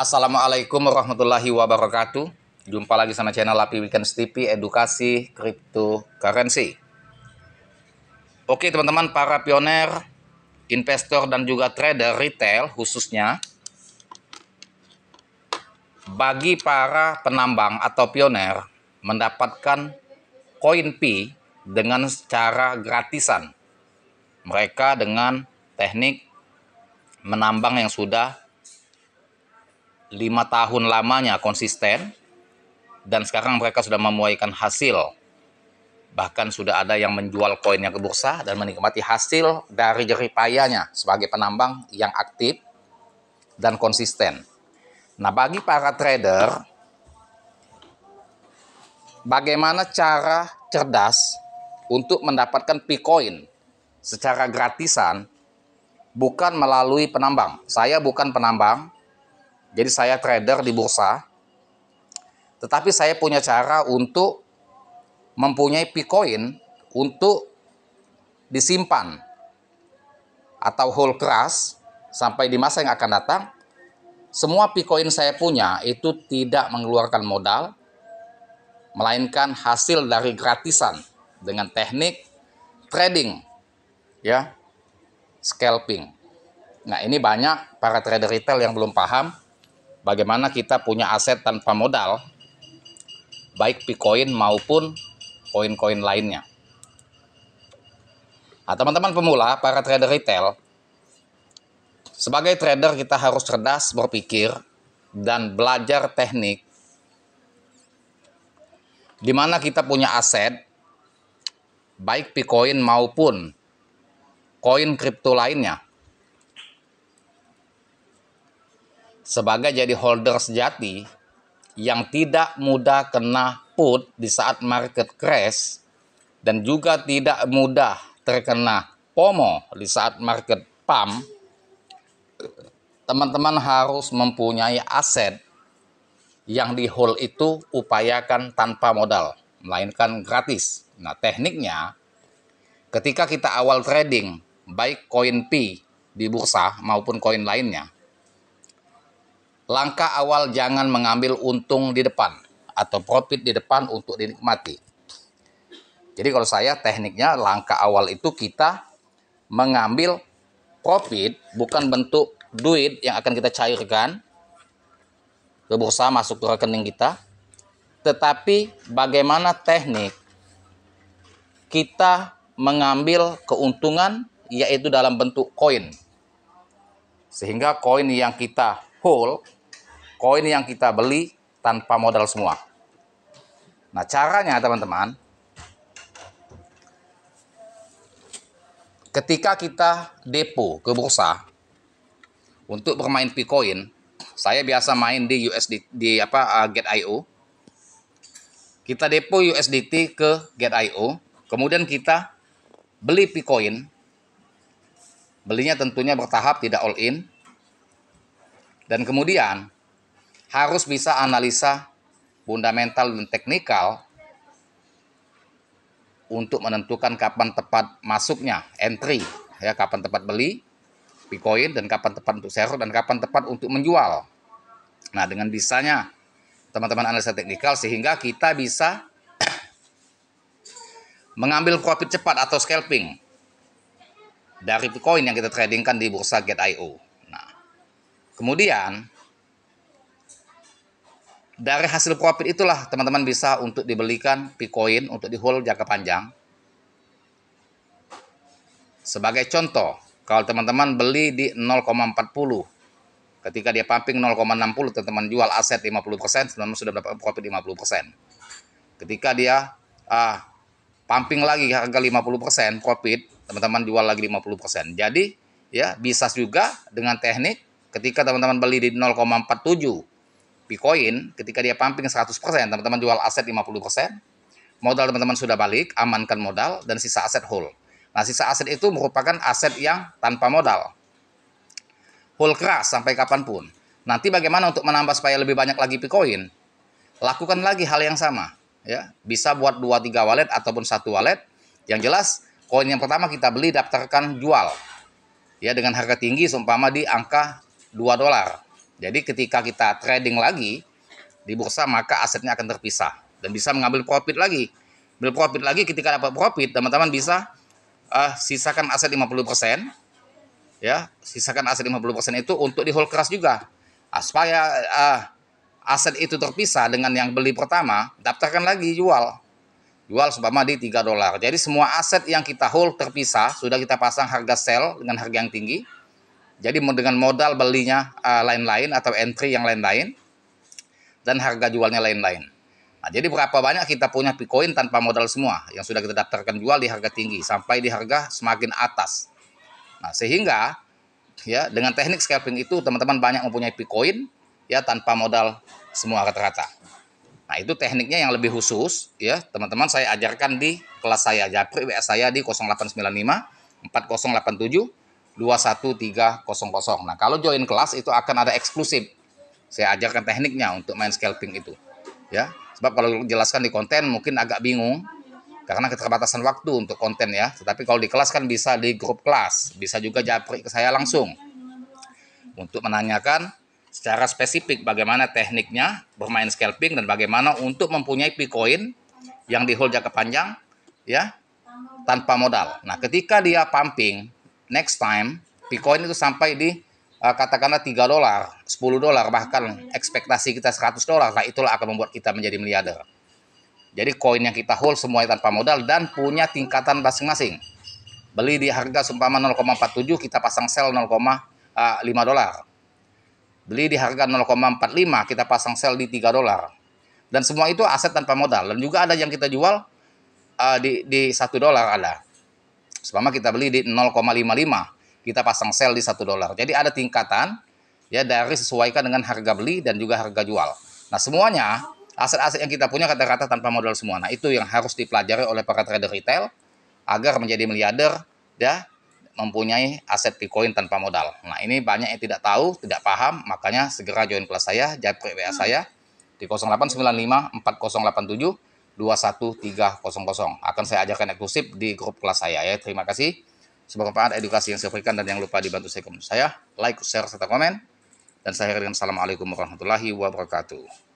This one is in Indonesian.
Assalamualaikum warahmatullahi wabarakatuh. Jumpa lagi sama channel Lapi Weekends TV, edukasi cryptocurrency. Oke teman-teman, para pioner, investor dan juga trader retail khususnya, bagi para penambang atau pioner mendapatkan koin Pi dengan cara gratisan. Mereka dengan teknik menambang yang sudah 5 tahun lamanya konsisten, dan sekarang mereka sudah memuaikan hasil. Bahkan sudah ada yang menjual koinnya ke bursa dan menikmati hasil dari jerih payahnya sebagai penambang yang aktif dan konsisten. Nah, bagi para trader, bagaimana cara cerdas untuk mendapatkan Picoin secara gratisan bukan melalui penambang. Saya bukan penambang, jadi saya trader di bursa, tetapi saya punya cara untuk mempunyai Picoin untuk disimpan atau hold keras sampai di masa yang akan datang. Semua Picoin saya punya itu tidak mengeluarkan modal, melainkan hasil dari gratisan dengan teknik trading, ya, scalping. Nah, ini banyak para trader retail yang belum paham bagaimana kita punya aset tanpa modal, baik Picoin maupun koin-koin lainnya. Nah, teman-teman pemula, para trader retail, sebagai trader kita harus cerdas berpikir dan belajar teknik di mana kita punya aset, baik Picoin maupun koin kripto lainnya, sebagai jadi holder sejati yang tidak mudah kena put di saat market crash dan juga tidak mudah terkena FOMO di saat market pump. Teman-teman harus mempunyai aset yang di hold itu upayakan tanpa modal, melainkan gratis. Nah, tekniknya ketika kita awal trading baik koin Pi di bursa maupun koin lainnya, langkah awal jangan mengambil untung di depan atau profit di depan untuk dinikmati. Jadi kalau saya tekniknya langkah awal itu kita mengambil profit bukan bentuk duit yang akan kita cairkan ke bursa masuk ke rekening kita, tetapi bagaimana teknik kita mengambil keuntungan yaitu dalam bentuk koin. Sehingga koin yang kita hold, koin yang kita beli tanpa modal semua. Nah, caranya teman-teman, ketika kita depo ke bursa untuk bermain Picoin, saya biasa main di USD di Get.io. Kita depo USDT ke Get.io, kemudian kita beli Picoin. Belinya tentunya bertahap, tidak all in. Dan kemudian harus bisa analisa fundamental dan teknikal untuk menentukan kapan tepat masuknya, entry, ya, kapan tepat beli Picoin dan kapan tepat untuk share dan kapan tepat untuk menjual. Nah, dengan bisanya teman-teman analisa teknikal sehingga kita bisa mengambil profit cepat atau scalping dari Picoin yang kita tradingkan di bursa Get.io. Nah, kemudian dari hasil profit itulah teman-teman bisa untuk dibelikan Picoin untuk di hold jangka panjang. Sebagai contoh, kalau teman-teman beli di 0,40, ketika dia pumping 0,60, teman-teman jual aset 50%, teman-teman sudah dapat profit 50%. Ketika dia pumping lagi harga 50% profit, teman-teman jual lagi 50%. Jadi, ya, bisa juga dengan teknik ketika teman-teman beli di 0,47 Picoin, ketika dia pumping 100%, teman-teman jual aset 50%, modal teman-teman sudah balik, amankan modal, dan sisa aset hold. Nah, sisa aset itu merupakan aset yang tanpa modal. Hold keras sampai kapanpun. Nanti bagaimana untuk menambah supaya lebih banyak lagi Picoin? Lakukan lagi hal yang sama. Ya, bisa buat 2-3 wallet ataupun 1 wallet. Yang jelas, koin yang pertama kita beli, daftarkan jual. Ya, dengan harga tinggi, seumpama di angka $2. Jadi ketika kita trading lagi di bursa, maka asetnya akan terpisah dan bisa mengambil profit lagi. Ambil profit lagi, ketika dapat profit, teman-teman bisa sisakan aset 50%, ya, sisakan aset 50% itu untuk di hold keras juga. Supaya aset itu terpisah dengan yang beli pertama, daftarkan lagi jual. Jual seumpama di $3. Jadi semua aset yang kita hold terpisah, sudah kita pasang harga sell dengan harga yang tinggi. Jadi dengan modal belinya lain-lain atau entry yang lain-lain, dan harga jualnya lain-lain. Nah, jadi berapa banyak kita punya Bitcoin tanpa modal semua yang sudah kita daftarkan jual di harga tinggi sampai di harga semakin atas. Nah, sehingga ya dengan teknik scalping itu teman-teman banyak mempunyai Bitcoin ya tanpa modal semua rata-rata. Nah, itu tekniknya yang lebih khusus ya, teman-teman saya ajarkan di kelas saya. Japri WA saya di 0895 4087 21300. Nah, kalau join kelas itu akan ada eksklusif. Saya ajarkan tekniknya untuk main scalping itu. Ya, sebab kalau jelaskan di konten mungkin agak bingung karena keterbatasan waktu untuk konten ya. Tetapi kalau di kelas kan bisa di grup kelas, bisa juga japri ke saya langsung untuk menanyakan secara spesifik bagaimana tekniknya bermain scalping dan bagaimana untuk mempunyai Bitcoin yang di hold jangka panjang ya tanpa modal. Nah, ketika dia pumping next time Bitcoin itu sampai di katakanlah $3, $10, bahkan ekspektasi kita $100, nah itulah akan membuat kita menjadi miliarder. Jadi koin yang kita hold semuanya tanpa modal dan punya tingkatan masing-masing. Beli di harga seumpama 0,47, kita pasang sell $0,5. Beli di harga 0,45, kita pasang sell di $3. Dan semua itu aset tanpa modal. Dan juga ada yang kita jual di $1 ada. Seumpama kita beli di 0,55, kita pasang sell di $1. Jadi ada tingkatan ya dari sesuaikan dengan harga beli dan juga harga jual. Nah, semuanya aset-aset yang kita punya kata-kata tanpa modal semua. Nah, itu yang harus dipelajari oleh para trader retail agar menjadi miliarder ya, mempunyai aset Bitcoin tanpa modal. Nah, ini banyak yang tidak tahu, tidak paham, makanya segera join kelas saya, japri WA saya di 0895 4087 21300. Akan saya ajarkan eksklusif di grup kelas saya ya. Terima kasih. Semoga bermanfaat edukasi yang saya berikan dan jangan lupa dibantu saya, like, share, serta komen. Dan saya akhiri dengan assalamualaikum warahmatullahi wabarakatuh.